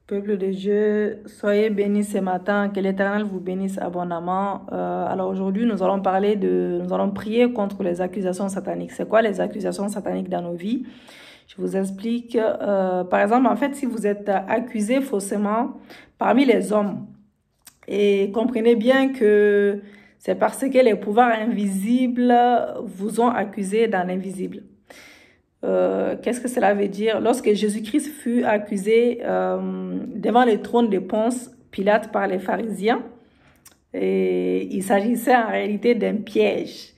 Peuple de Dieu, soyez bénis ce matin, que l'Éternel vous bénisse abondamment. Alors aujourd'hui, nous allons prier contre les accusations sataniques. C'est quoi les accusations sataniques dans nos vies? Je vous explique. Par exemple, en fait, si vous êtes accusé faussement parmi les hommes, et comprenez bien que c'est parce que les pouvoirs invisibles vous ont accusé dans l'invisible. Qu'est-ce que cela veut dire? Lorsque Jésus-Christ fut accusé devant le trône de Ponce Pilate par les pharisiens, et il s'agissait en réalité d'un piège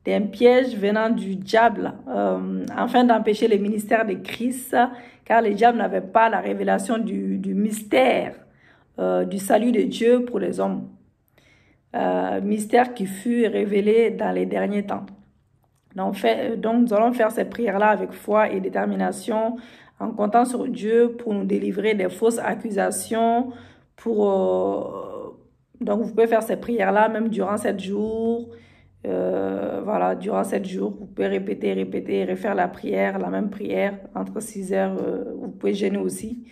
venant du diable, afin d'empêcher le ministère de Christ, car le diable n'avait pas la révélation du mystère du salut de Dieu pour les hommes, mystère qui fut révélé dans les derniers temps. Donc, nous allons faire ces prières-là avec foi et détermination, en comptant sur Dieu pour nous délivrer des fausses accusations. Donc, vous pouvez faire ces prières-là même durant 7 jours. Voilà, durant 7 jours, vous pouvez répéter, refaire la prière, la même prière entre 6 heures. Vous pouvez jeûner aussi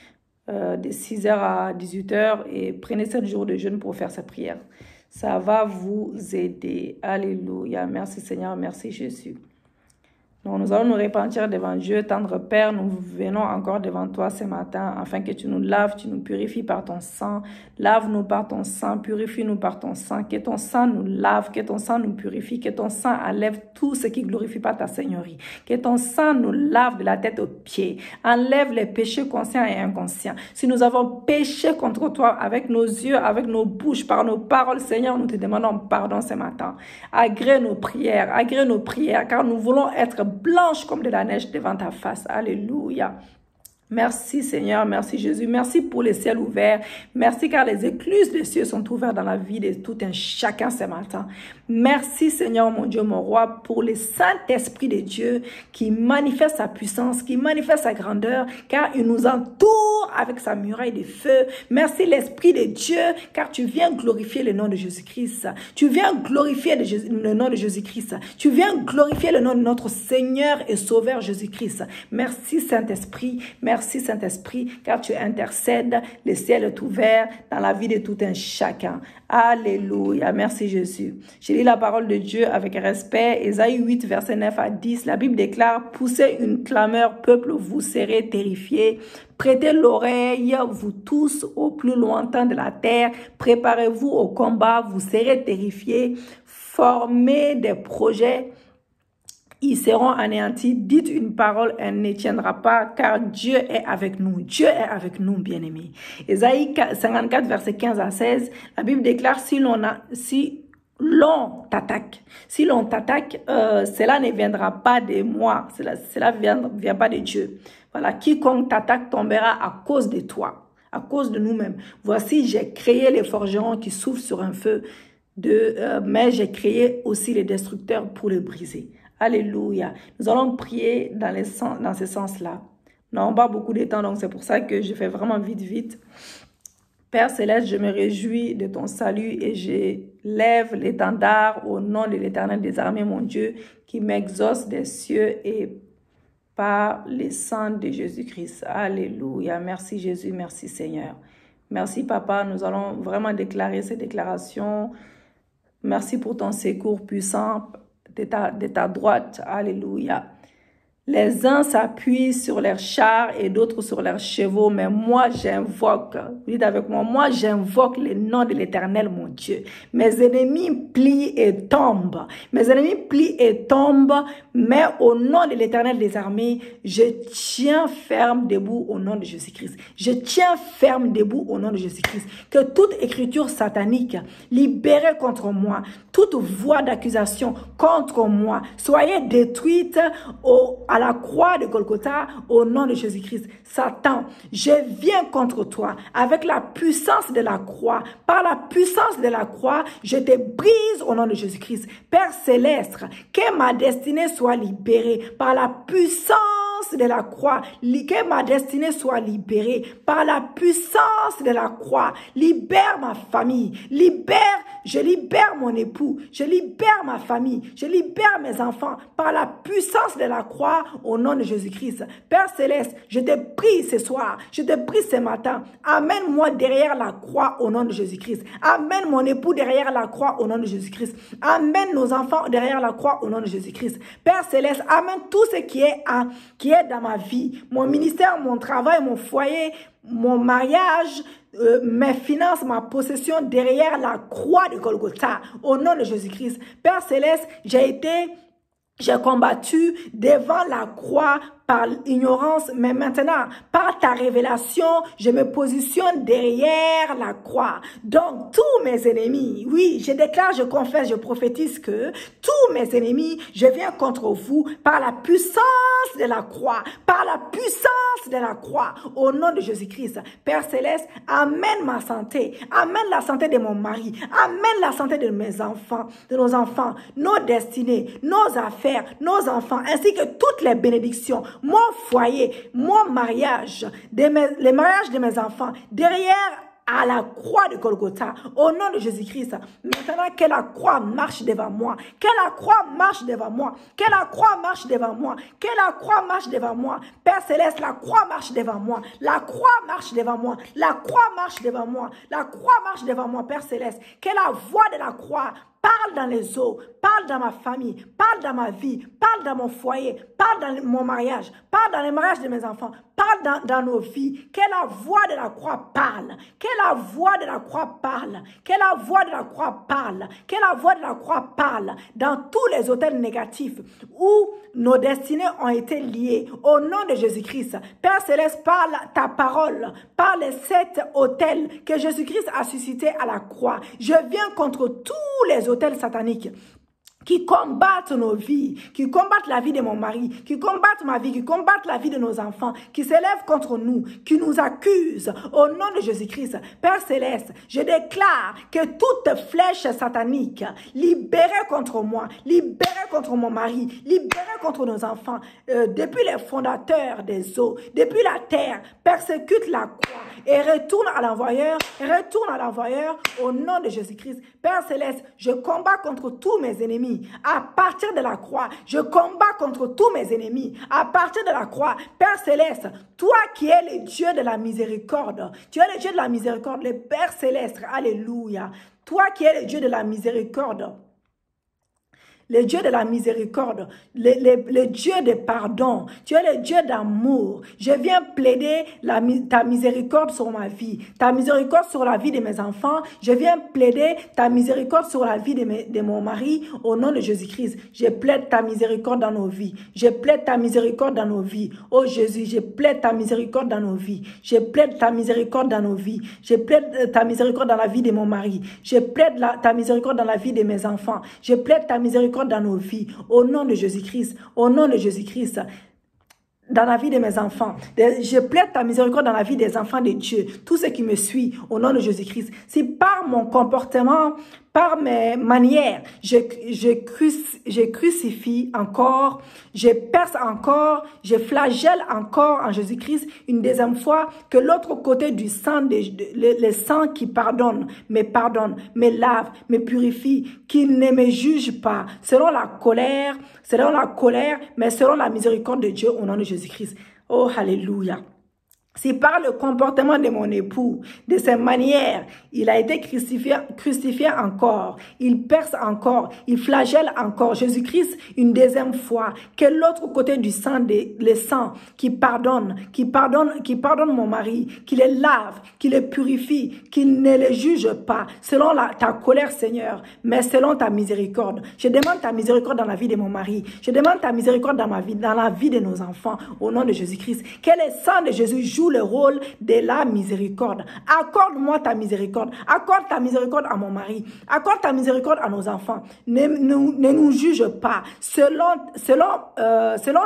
de 6 heures à 18 heures et prenez 7 jours de jeûne pour faire cette prière. Ça va vous aider. Alléluia. Merci Seigneur, merci Jésus. Donc, nous allons nous repentir devant Dieu. Tendre Père, nous venons encore devant toi ce matin afin que tu nous laves, tu nous purifies par ton sang. Lave-nous par ton sang, purifie-nous par ton sang. Que ton sang nous lave, que ton sang nous purifie, que ton sang enlève tout ce qui ne glorifie pas ta Seigneurie. Que ton sang nous lave de la tête aux pieds. Enlève les péchés conscients et inconscients. Si nous avons péché contre toi avec nos yeux, avec nos bouches, par nos paroles, Seigneur, nous te demandons pardon ce matin. Agrée nos prières, car nous voulons être blanche comme de la neige devant ta face. Alléluia. Merci Seigneur, merci Jésus, merci pour les ciels ouverts, merci car les écluses des cieux sont ouvertes dans la vie de tout un chacun ce matin. Merci Seigneur mon Dieu, mon roi, pour le Saint-Esprit de Dieu qui manifeste sa puissance, qui manifeste sa grandeur, car il nous entoure avec sa muraille de feu. Merci l'Esprit de Dieu, car tu viens glorifier le nom de Jésus-Christ. Tu viens glorifier le nom de Jésus-Christ. Tu viens glorifier le nom de notre Seigneur et Sauveur Jésus-Christ. Merci Saint-Esprit, merci Saint-Esprit, car tu intercèdes, le ciel est ouvert dans la vie de tout un chacun. Alléluia, merci Jésus. Je lis la parole de Dieu avec respect. Ésaïe 8, verset 9 à 10. La Bible déclare, poussez une clameur, peuple, vous serez terrifiés. Prêtez l'oreille, vous tous, au plus lointain de la terre. Préparez-vous au combat, vous serez terrifiés. Formez des projets, ils seront anéantis. Dites une parole, elle ne tiendra pas, car Dieu est avec nous. Dieu est avec nous, bien-aimés. Ésaïe 54, verset 15 à 16, la Bible déclare, si l'on t'attaque, cela ne viendra pas de moi, cela vient pas de Dieu. Voilà, quiconque t'attaque tombera à cause de toi, à cause de nous-mêmes. Voici, j'ai créé les forgerons qui soufflent sur un feu, mais j'ai créé aussi les destructeurs pour les briser. Alléluia. Nous allons prier dans ce sens-là. Nous n'avons pas beaucoup de temps, donc c'est pour ça que je fais vraiment vite. Père Céleste, je me réjouis de ton salut et je lève l'étendard au nom de l'Éternel des armées, mon Dieu, qui m'exauce des cieux et par le sang de Jésus-Christ. Alléluia. Merci Jésus, merci Seigneur. Merci Papa, nous allons vraiment déclarer ces déclarations. Merci pour ton secours puissant de ta droite. Alléluia. Les uns s'appuient sur leurs chars et d'autres sur leurs chevaux, mais moi j'invoque, dites avec moi j'invoque le nom de l'Éternel mon Dieu. Mes ennemis plient et tombent, mais au nom de l'Éternel des armées, je tiens ferme debout au nom de Jésus-Christ. Je tiens ferme debout au nom de Jésus-Christ. Que toute écriture satanique libérée contre moi, toute voix d'accusation contre moi, soyez détruite à la croix de Golgotha au nom de Jésus-Christ. Satan, je viens contre toi avec la puissance de la croix. Par la puissance de la croix, je te brise au nom de Jésus-Christ. Père Céleste, que ma destinée soit libérée par la puissance de la croix, que ma destinée soit libérée. Par la puissance de la croix, libère ma famille, je libère mon époux, je libère ma famille, je libère mes enfants. Par la puissance de la croix, au nom de Jésus-Christ. Père Céleste, je te prie ce soir, je te prie ce matin, amène-moi derrière la croix au nom de Jésus-Christ. Amène mon époux derrière la croix au nom de Jésus-Christ. Amène nos enfants derrière la croix au nom de Jésus-Christ. Père Céleste, amène tout ce qui est dans ma vie, mon ministère, mon travail, mon foyer, mon mariage, mes finances, ma possession derrière la croix de Golgotha au nom de Jésus-Christ. Père Céleste, j'ai combattu devant la croix par ignorance, mais maintenant, par ta révélation, je me positionne derrière la croix. Donc, tous mes ennemis, oui, je déclare, je confesse, je prophétise que tous mes ennemis, je viens contre vous par la puissance de la croix, par la puissance de la croix, au nom de Jésus-Christ. Père Céleste, amène ma santé, amène la santé de mon mari, amène la santé de mes enfants, de nos enfants, nos destinées, nos affaires, nos enfants, ainsi que toutes les bénédictions, mon foyer, mon mariage, les mariages de mes enfants, derrière à la croix de Golgotha, au nom de Jésus-Christ. Maintenant que la croix marche devant moi, que la croix marche devant moi, que la croix marche devant moi, que la croix marche devant moi. Père Céleste, la croix marche devant moi, la croix marche devant moi, la croix marche devant moi, la croix marche devant moi, Père Céleste. Que la voix de la croix parle dans les eaux, parle dans ma famille, parle dans ma vie, parle dans mon foyer, parle dans mon mariage, parle dans les mariages de mes enfants, parle dans nos vies. Que la voix de la croix parle, que la voix de la croix parle, que la voix de la croix parle, que la voix de la croix parle dans tous les hôtels négatifs où nos destinées ont été liées. Au nom de Jésus-Christ, Père Céleste, parle ta parole, par les 7 hôtels que Jésus-Christ a suscités à la croix. Je viens contre tous les hôtels sataniques qui combattent nos vies, qui combattent la vie de mon mari, qui combattent ma vie, qui combattent la vie de nos enfants, qui s'élèvent contre nous, qui nous accusent au nom de Jésus-Christ. Père Céleste, je déclare que toute flèche satanique libérée contre moi, libérée contre mon mari, libérée contre nos enfants, depuis les fondateurs des eaux, depuis la terre, persécute la croix et retourne à l'envoyeur au nom de Jésus-Christ. Père Céleste, je combats contre tous mes ennemis. À partir de la croix, je combats contre tous mes ennemis. À partir de la croix, Père Céleste, toi qui es le Dieu de la miséricorde, tu es le Dieu de la miséricorde, le Père Céleste, alléluia. Toi qui es le Dieu de la miséricorde, le Dieu de la miséricorde, le Dieu de pardon, tu es le Dieu d'amour. Je viens plaider ta miséricorde sur ma vie, ta miséricorde sur la vie de mes enfants. Je viens plaider ta miséricorde sur la vie de mon mari au nom de Jésus-Christ. Je plaide ta miséricorde dans nos vies. Je plaide ta miséricorde dans nos vies. Oh Jésus, je plaide ta miséricorde dans nos vies. Je plaide ta miséricorde dans nos vies. Je plaide ta miséricorde dans la vie de mon mari. Je plaide ta miséricorde dans la vie de mes enfants. Je plaide ta miséricorde dans nos vies, au nom de Jésus-Christ, au nom de Jésus-Christ, dans la vie de mes enfants. Je plaide ta miséricorde dans la vie des enfants de Dieu, tous ceux qui me suivent, au nom de Jésus-Christ. Si par mon comportement, par mes manières, je crucifie encore, je perce encore, je flagelle encore en Jésus-Christ une deuxième fois, que l'autre côté du sang, le sang qui pardonne, me lave, me purifie, qui ne me juge pas, selon la colère, mais selon la miséricorde de Dieu au nom de Jésus-Christ. Oh, alléluia. Si par le comportement de mon époux, de ses manières, il a été crucifié encore, il perce encore, il flagelle encore Jésus-Christ une deuxième fois, que l'autre côté du sang, le sang qui pardonne mon mari, qui le lave, qui le purifie, qu'il ne le juge pas, selon ta colère Seigneur, mais selon ta miséricorde. Je demande ta miséricorde dans la vie de mon mari, je demande ta miséricorde dans ma vie, dans la vie de nos enfants, au nom de Jésus-Christ. Que le sang de Jésus joue joue le rôle de la miséricorde. Accorde-moi ta miséricorde. Accorde ta miséricorde à mon mari. Accorde ta miséricorde à nos enfants. Ne nous juge pas selon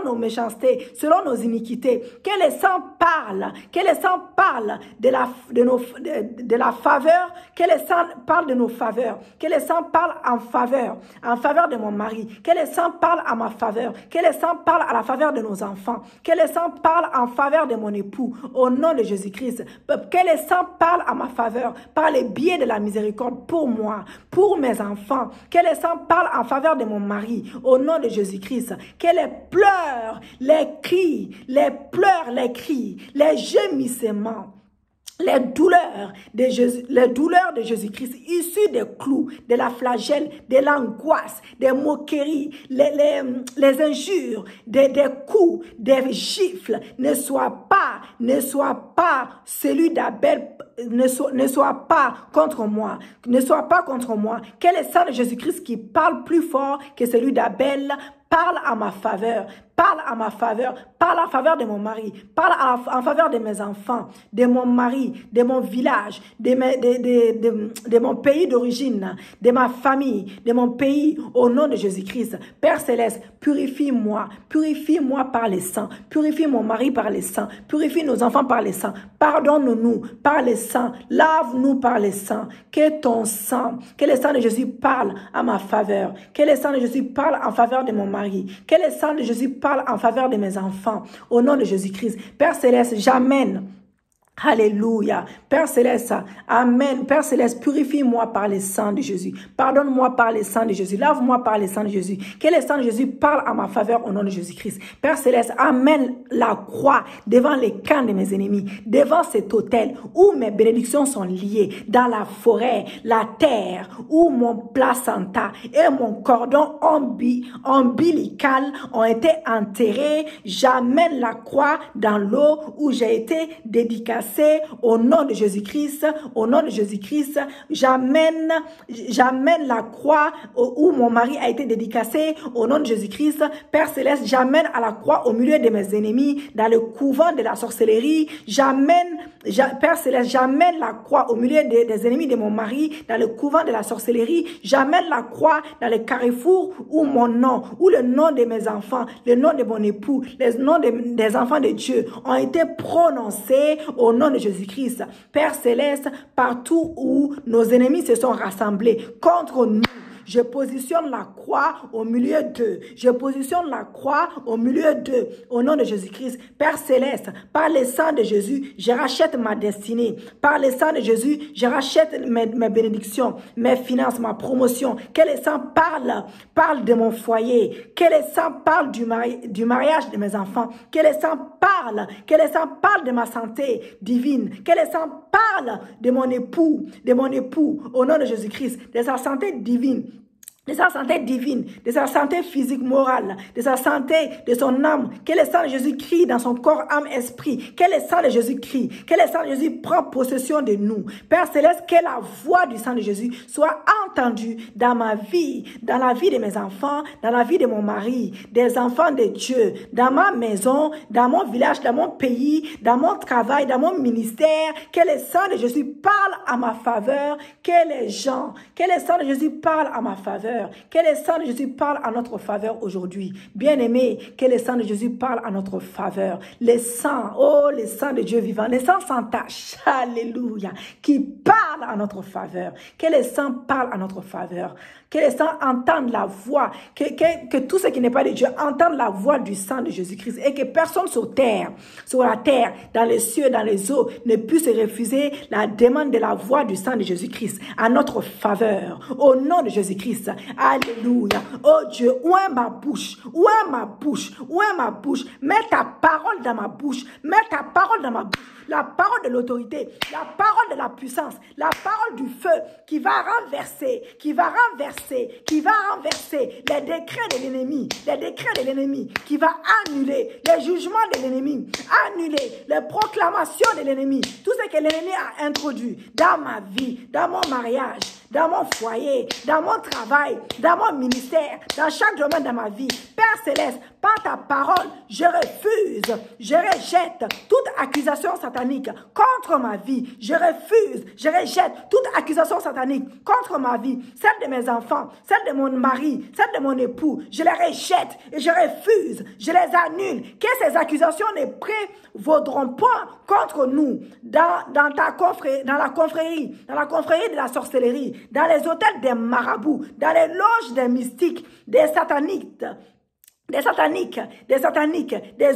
nos méchancetés, selon nos iniquités. Que les saints parlent. Que les saints parlent de la faveur. Que les saints parlent de nos faveurs. Que les saints parlent en faveur de mon mari. Que les saints parlent à ma faveur. Que les saints parlent à la faveur de nos enfants. Que les saints parlent en faveur de mon époux. Au nom de Jésus-Christ. Que les saints parlent à ma faveur par les biais de la miséricorde pour moi, pour mes enfants. Que les saints parlent en faveur de mon mari. Au nom de Jésus-Christ. Que les pleurs, les cris, les gémissements, les douleurs de Jésus-Christ, issues des clous, de la flagelle, de l'angoisse, des moqueries, les injures, des coups, des gifles, ne soient pas celui d'Abel, ne soit pas contre moi, ne soit pas contre moi. Que le sang de Jésus-Christ qui parle plus fort que celui d'Abel parle à ma faveur. Parle à ma faveur, parle en faveur de mon mari, parle en faveur de mes enfants, de mon mari, de mon village, de mon pays d'origine, de ma famille, de mon pays, au nom de Jésus-Christ. Père Céleste, purifie-moi par le sang, purifie mon mari par le sang, purifie nos enfants par le sang, pardonne-nous par le sang, lave-nous par le sang, que ton sang, que le sang de Jésus parle à ma faveur, que le sang de Jésus parle en faveur de mon mari, que le sang de Jésus parle en faveur de mes enfants, au nom de Jésus-Christ. Père Céleste, j'amène. Alléluia. Père Céleste, amen. Père Céleste, purifie-moi par le sang de Jésus. Pardonne-moi par le sang de Jésus. Lave-moi par le sang de Jésus. Que le sang de Jésus parle à ma faveur au nom de Jésus-Christ. Père Céleste, amène la croix devant les camps de mes ennemis, devant cet autel où mes bénédictions sont liées, dans la forêt, la terre, où mon placenta et mon cordon ombilical ont été enterrés. J'amène la croix dans l'eau où j'ai été dédicacé. Au nom de Jésus-Christ, au nom de Jésus-Christ, j'amène la croix où mon mari a été dédicacé, au nom de Jésus-Christ. Père Céleste, j'amène à la croix au milieu de mes ennemis, dans le couvent de la sorcellerie. Père Céleste, j'amène la croix au milieu des ennemis de mon mari, dans le couvent de la sorcellerie. J'amène la croix dans le carrefour où mon nom, où le nom de mes enfants, le nom de mon époux, les noms des enfants de Dieu ont été prononcés au nom de Jésus-Christ. Père Céleste, partout où nos ennemis se sont rassemblés contre nous, je positionne la croix au milieu d'eux. Je positionne la croix au milieu d'eux. Au nom de Jésus-Christ. Père Céleste, par le sang de Jésus, je rachète ma destinée. Par le sang de Jésus, je rachète mes bénédictions, mes finances, ma promotion. Que le sang parle de mon foyer. Que le sang parle du mariage de mes enfants. Que le sang parle de ma santé divine. Que le sang parle de mon époux, au nom de Jésus-Christ, de sa santé divine. De sa santé divine, de sa santé physique, morale, de sa santé, de son âme. Que le sang de Jésus crie dans son corps, âme, esprit. Que le sang de Jésus crie. Que le sang de Jésus prend possession de nous. Père Céleste, que la voix du sang de Jésus soit entendue dans ma vie, dans la vie de mes enfants, dans la vie de mon mari, des enfants de Dieu, dans ma maison, dans mon village, dans mon pays, dans mon travail, dans mon ministère. Que le sang de Jésus parle à ma faveur. Que le sang de Jésus parle à ma faveur. Que le sang de Jésus parle à notre faveur aujourd'hui. Bien-aimé, que le sang de Jésus parle à notre faveur. Le sang, oh, le sang de Dieu vivant, le sang sans tache, alléluia, qui parle à notre faveur. Que le sang parle à notre faveur. Que les saints entendent la voix, que tout ce qui n'est pas de Dieu entende la voix du sang de Jésus-Christ et que personne sur la terre, dans les cieux, dans les eaux, ne puisse refuser la demande de la voix du sang de Jésus-Christ à notre faveur. Au nom de Jésus-Christ, alléluia. Oh Dieu, où est ma bouche? Où est ma bouche? Où est ma bouche? Mets ta parole dans ma bouche. Mets ta parole dans ma bouche. La parole de l'autorité, la parole de la puissance, la parole du feu qui va renverser les décrets de l'ennemi, qui va annuler les jugements de l'ennemi, annuler les proclamations de l'ennemi, tout ce que l'ennemi a introduit dans ma vie, dans mon mariage, dans mon foyer, dans mon travail, dans mon ministère, dans chaque domaine de ma vie. Père Père Céleste, par ta parole, je refuse, je rejette toute accusation satanique contre ma vie. Je refuse, je rejette toute accusation satanique contre ma vie, celle de mes enfants, celle de mon mari, celle de mon époux. Je les rejette et je refuse, je les annule. Que ces accusations ne prévaudront pas contre nous dans la confrérie de la sorcellerie, dans les hôtels des marabouts, dans les loges des mystiques, des sataniques, des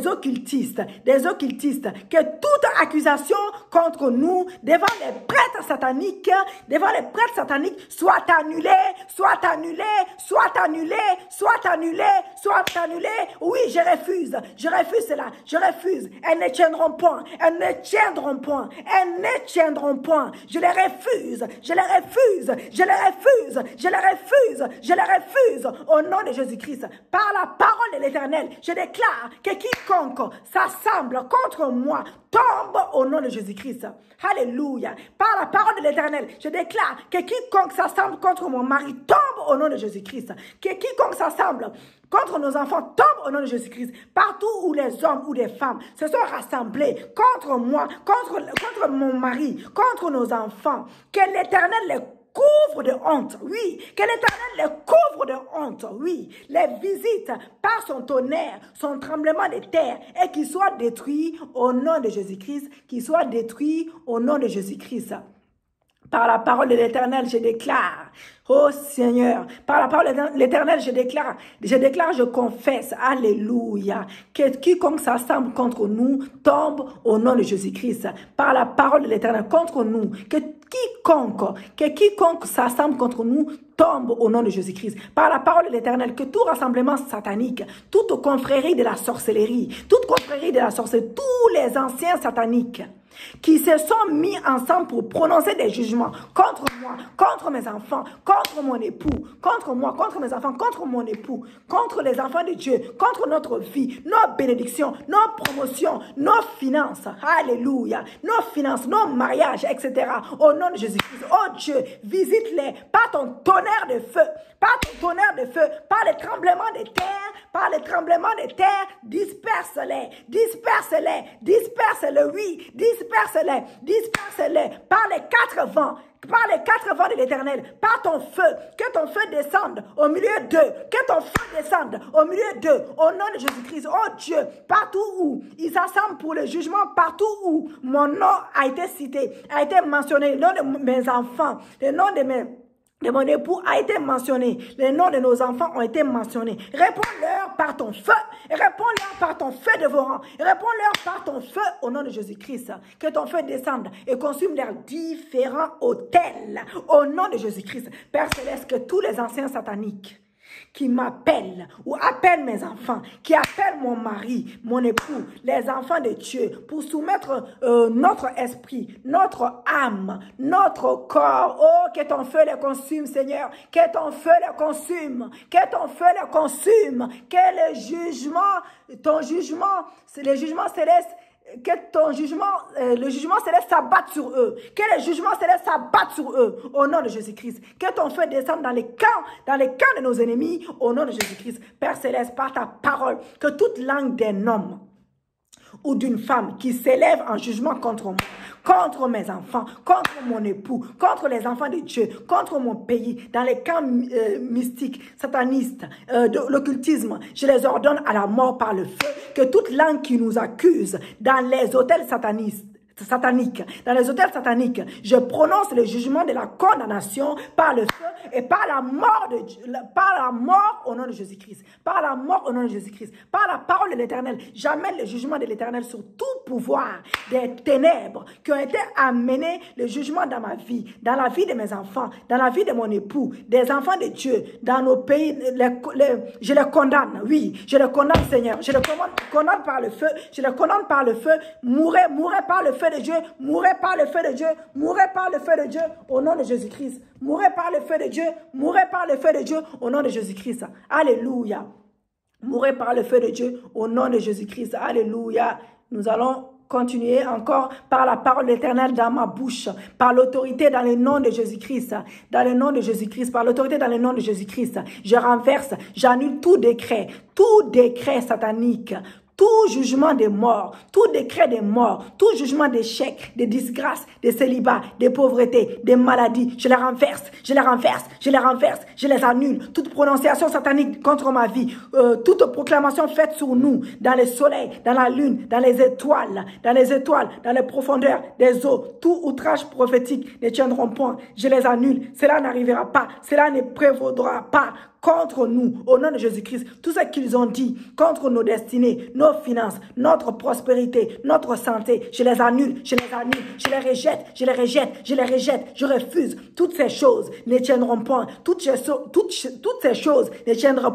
occultistes, que toute accusation contre nous devant les prêtres sataniques, soit annulée. Oui, je refuse cela, je refuse. Elles ne tiendront point. Je les refuse. Au nom de Jésus-Christ, par la parole de l'Éternel, je déclare que quiconque s'assemble contre moi tombe au nom de Jésus-Christ. Alléluia. Par la parole de l'Éternel, je déclare que quiconque s'assemble contre mon mari tombe au nom de Jésus-Christ. Que quiconque s'assemble contre nos enfants tombe au nom de Jésus-Christ. Partout où les hommes ou des femmes se sont rassemblés contre moi, contre mon mari, contre nos enfants, que l'Éternel les couvre de honte, oui, que l'Éternel les couvre de honte, oui, les visite par son tonnerre, son tremblement de terre, et qu'ils soient détruits au nom de Jésus-Christ, qu'ils soient détruits au nom de Jésus-Christ. Par la parole de l'Éternel, je déclare, oh Seigneur, par la parole de l'Éternel, je déclare, je confesse, alléluia, que quiconque s'assemble contre nous tombe au nom de Jésus-Christ. Par la parole de l'Éternel contre nous, que quiconque s'assemble contre nous tombe au nom de Jésus-Christ. Par la parole de l'Éternel, que tout rassemblement satanique, toute confrérie de la sorcellerie, tous les anciens sataniques qui se sont mis ensemble pour prononcer des jugements contre moi, contre mes enfants, contre mon époux, contre moi, contre mes enfants, contre mon époux, contre les enfants de Dieu, contre notre vie, nos bénédictions, nos promotions, nos finances, alléluia, nos finances, nos mariages, etc. Au nom de Jésus-Christ, oh Dieu, visite-les par ton tonnerre de feu, par les tremblements de terre, disperse-les, oui, disperse-les par les quatre vents de l'Éternel, par ton feu, que ton feu descende au milieu d'eux, au nom de Jésus-Christ, oh Dieu, partout où ils s'assemblent pour le jugement, partout où mon nom a été cité, a été mentionné, le nom de mes enfants, le nom de mon époux a été mentionné. Les noms de nos enfants ont été mentionnés. Réponds-leur par ton feu. Réponds-leur par ton feu dévorant. Réponds-leur par ton feu au nom de Jésus-Christ. Que ton feu descende et consume leurs différents autels. Au nom de Jésus-Christ. Père Céleste, que tous les anciens sataniques qui m'appellent ou appellent mes enfants, qui appellent mon mari, mon époux, les enfants de Dieu, pour soumettre notre esprit, notre âme, notre corps. Oh, que ton feu les consume, Seigneur, que ton feu les consume, que le jugement, ton jugement, c'est le jugement céleste, que ton jugement, le jugement céleste s'abatte sur eux. Que le jugement céleste s'abatte sur eux. Au nom de Jésus-Christ. Que ton feu descende dans les camps de nos ennemis. Au nom de Jésus-Christ. Père Céleste, par ta parole, que toute langue d'un homme ou d'une femme qui s'élève en jugement contre moi, contre mes enfants, contre mon époux, contre les enfants de Dieu, contre mon pays, dans les camps mystiques, satanistes, de l'occultisme, je les ordonne à la mort par le feu, que toute langue qui nous accuse dans les hôtels sataniques, je prononce le jugement de la condamnation par le feu et par la mort au nom de Jésus-Christ. Par la mort au nom de Jésus-Christ. Par la parole de l'Éternel, j'amène le jugement de l'Éternel sur tout pouvoir des ténèbres qui ont été amenés, le jugement dans ma vie, dans la vie de mes enfants, dans la vie de mon époux, des enfants de Dieu, dans nos pays. Je les condamne, oui, je les condamne, Seigneur. Je les condamne par le feu, je les condamne par le feu. Mourez par le feu de Dieu, mourez par le feu de Dieu, mourez par le feu de Dieu au nom de Jésus-Christ. Mourez par le feu de Dieu, mourez par le feu de Dieu au nom de Jésus-Christ. Alléluia. Mourez par le feu de Dieu au nom de Jésus-Christ. Alléluia. Nous allons continuer encore par la parole de l'Éternel dans ma bouche, par l'autorité dans le nom de Jésus-Christ, dans le nom de Jésus-Christ, par l'autorité dans le nom de Jésus-Christ. Je renverse, j'annule tout décret satanique, tout jugement des morts, tout décret des morts, tout jugement d'échec, de disgrâce, de célibat, de pauvreté, de maladie, je les renverse, je les renverse, je les renverse, je les annule. Toute prononciation satanique contre ma vie, toute proclamation faite sur nous, dans le soleil, dans la lune, dans les étoiles, dans les profondeurs des eaux, tout outrage prophétique ne tiendront point. Je les annule. Cela n'arrivera pas, cela ne prévaudra pas contre nous, au nom de Jésus-Christ. Tout ce qu'ils ont dit contre nos destinées, nos finances, notre prospérité, notre santé, je les annule, je les annule, je les rejette, je les rejette, je les rejette, je refuse. Toutes ces choses ne tiendront point. Toutes ces choses ne tiendront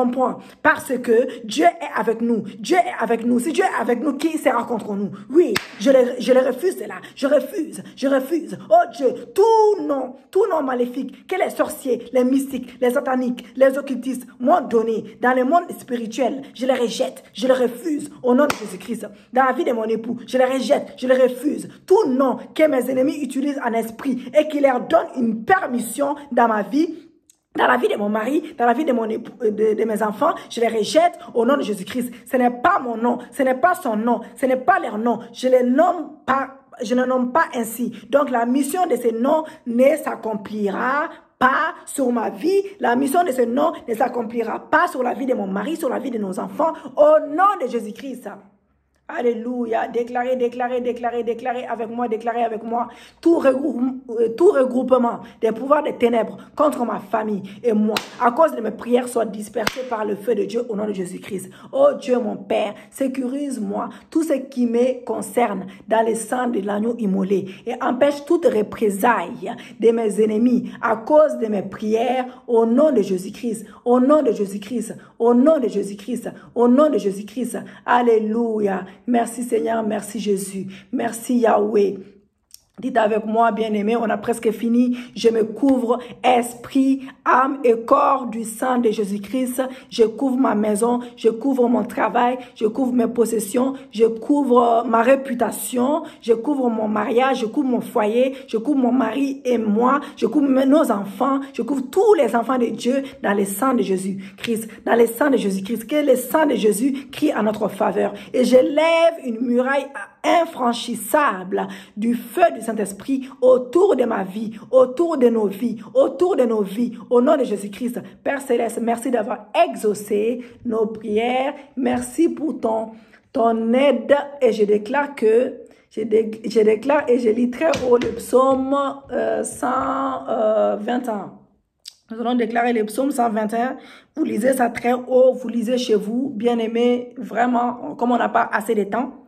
point, parce que Dieu est avec nous. Dieu est avec nous. Si Dieu est avec nous, qui sera contre nous? Oui, je les refuse cela. Je refuse. Oh Dieu, tout nom maléfique que les sorciers, les mystiques, les sataniques, les occultistes m'ont donné dans le monde spirituel, je les rejette, je les refuse au nom de Jésus-Christ. Dans la vie de mon époux, je les rejette, je les refuse. Tout nom que mes ennemis utilisent en esprit et qui leur donne une permission dans ma vie, dans la vie de mon mari, dans la vie de mon époux, de mes enfants, je les rejette au nom de Jésus-Christ. Ce n'est pas mon nom, ce n'est pas son nom, ce n'est pas leur nom. Je les nomme pas, je ne nomme pas ainsi. Donc la mission de ces noms ne s'accomplira pas sur ma vie. La mission de ce nom ne s'accomplira pas sur la vie de mon mari, sur la vie de nos enfants, au nom de Jésus-Christ. Alléluia. Déclarez avec moi tout regroupement des pouvoirs des ténèbres contre ma famille et moi, à cause de mes prières, soit dispersé par le feu de Dieu au nom de Jésus-Christ. Oh Dieu mon Père, sécurise-moi tout ce qui me concerne dans le sang de l'agneau immolé et empêche toute représailles de mes ennemis à cause de mes prières au nom de Jésus-Christ, au nom de Jésus-Christ, au nom de Jésus-Christ, au nom de Jésus-Christ. Alléluia. Merci Seigneur, merci Jésus, merci Yahweh. Dites avec moi, bien-aimé, on a presque fini. Je me couvre esprit, âme et corps du sang de Jésus-Christ. Je couvre ma maison, je couvre mon travail, je couvre mes possessions, je couvre ma réputation, je couvre mon mariage, je couvre mon foyer, je couvre mon mari et moi, je couvre nos enfants, je couvre tous les enfants de Dieu dans le sang de Jésus-Christ, dans le sang de Jésus-Christ. Que le sang de Jésus crie en notre faveur. Et je lève une muraille infranchissable du feu du Saint-Esprit autour de ma vie, autour de nos vies, au nom de Jésus-Christ. Père Céleste, merci d'avoir exaucé nos prières. Merci pour ton aide et je déclare que je déclare et je lis très haut le psaume 121. Nous allons déclarer le psaume 121. Vous lisez ça très haut, vous lisez chez vous, bien aimé, vraiment, comme on n'a pas assez de temps.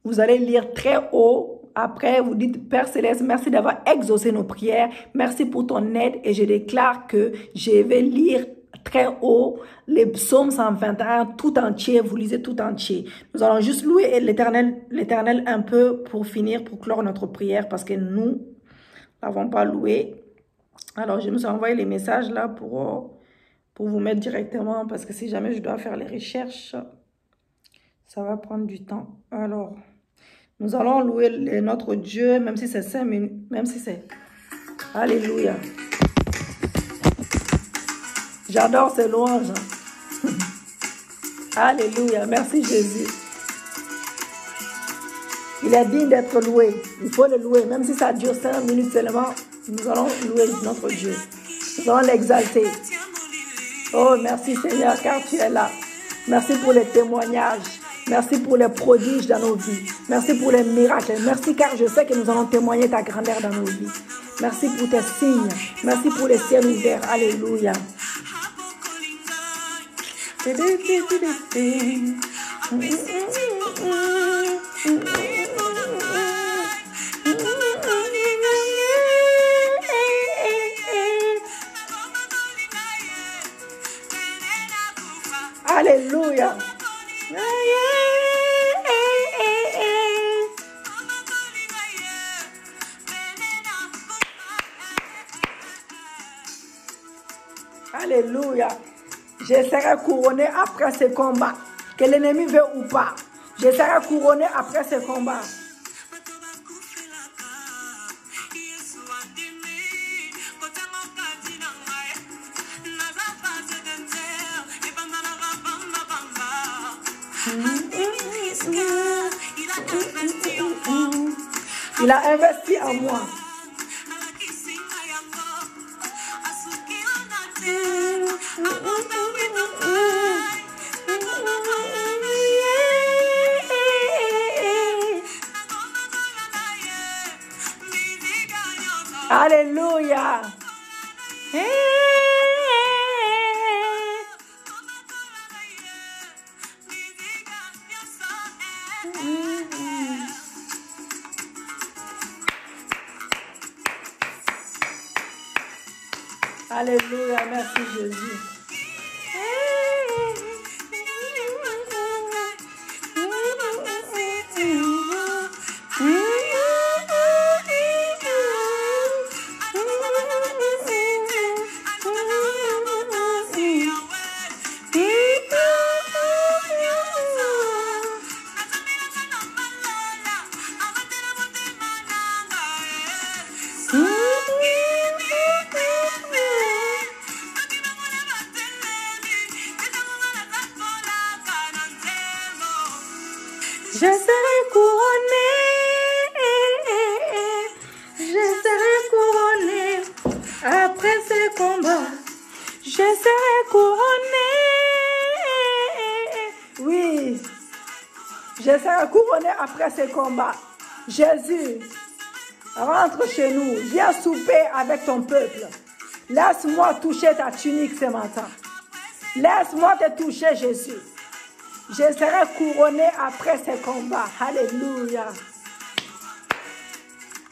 Vous allez lire très haut. Après, vous dites, Père Céleste, merci d'avoir exaucé nos prières. Merci pour ton aide. Et je déclare que je vais lire très haut les psaumes 121 tout entier. Vous lisez tout entier. Nous allons juste louer l'Éternel un peu pour finir, pour clore notre prière parce que nous n'avons pas loué. Alors, je me suis envoyé les messages là pour vous mettre directement parce que si jamais je dois faire les recherches, ça va prendre du temps. Alors, nous allons louer notre Dieu, même si c'est 5 minutes, même si c'est... Alléluia. J'adore ces louanges. Alléluia. Merci Jésus. Il est digne d'être loué. Il faut le louer. Même si ça dure 5 minutes seulement, nous allons louer notre Dieu. Nous allons l'exalter. Oh, merci Seigneur, car tu es là. Merci pour les témoignages. Merci pour les prodiges dans nos vies. Merci pour les miracles. Merci car je sais que nous allons témoigner ta grandeur dans nos vies. Merci pour tes signes. Merci pour les ciels ouverts. Alléluia. Alléluia. Alléluia. Je serai couronné après ce combat. Que l'ennemi veut ou pas. Je serai couronné après ce combat. Il a investi en moi. Alléluia. Alléluia, merci Jésus. Je serai couronné, je serai couronné après ce combat. Je serai couronné, oui, je serai couronné après ce combat. Jésus, rentre chez nous, viens souper avec ton peuple. Laisse-moi toucher ta tunique ce matin. Laisse-moi te toucher, Jésus. Je serai couronné après ce combat. Alléluia.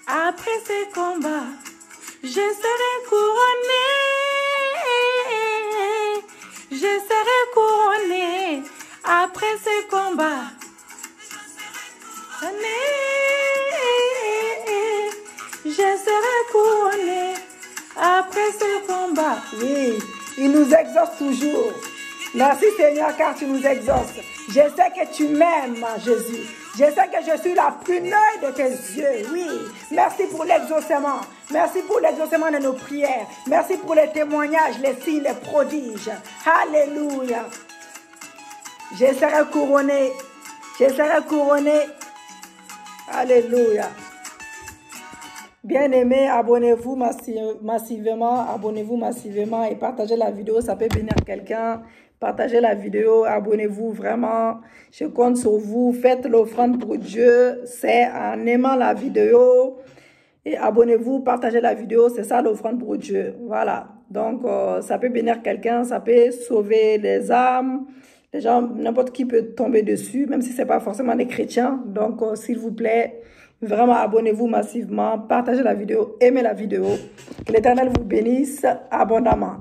Après ce combat, je serai couronné. Je serai couronné après ce combat. Je serai couronné après ce combat. Oui, il nous exauce toujours. Merci Seigneur car tu nous exauces. Je sais que tu m'aimes, Jésus. Je sais que je suis la prunelle de tes yeux. Oui, merci pour l'exaucement. Merci pour l'exaucement de nos prières. Merci pour les témoignages, les signes, les prodiges. Alléluia. Je serai couronné. Je serai couronné. Alléluia. Bien-aimés, abonnez-vous massivement. Abonnez-vous massivement et partagez la vidéo. Ça peut bénir quelqu'un. Partagez la vidéo, abonnez-vous vraiment. Je compte sur vous. Faites l'offrande pour Dieu. C'est en aimant la vidéo. Et abonnez-vous, partagez la vidéo. C'est ça l'offrande pour Dieu. Voilà. Donc, ça peut bénir quelqu'un. Ça peut sauver les âmes. Les gens, n'importe qui peut tomber dessus, même si ce n'est pas forcément des chrétiens. Donc, s'il vous plaît, vraiment abonnez-vous massivement. Partagez la vidéo. Aimez la vidéo. Que l'Éternel vous bénisse abondamment.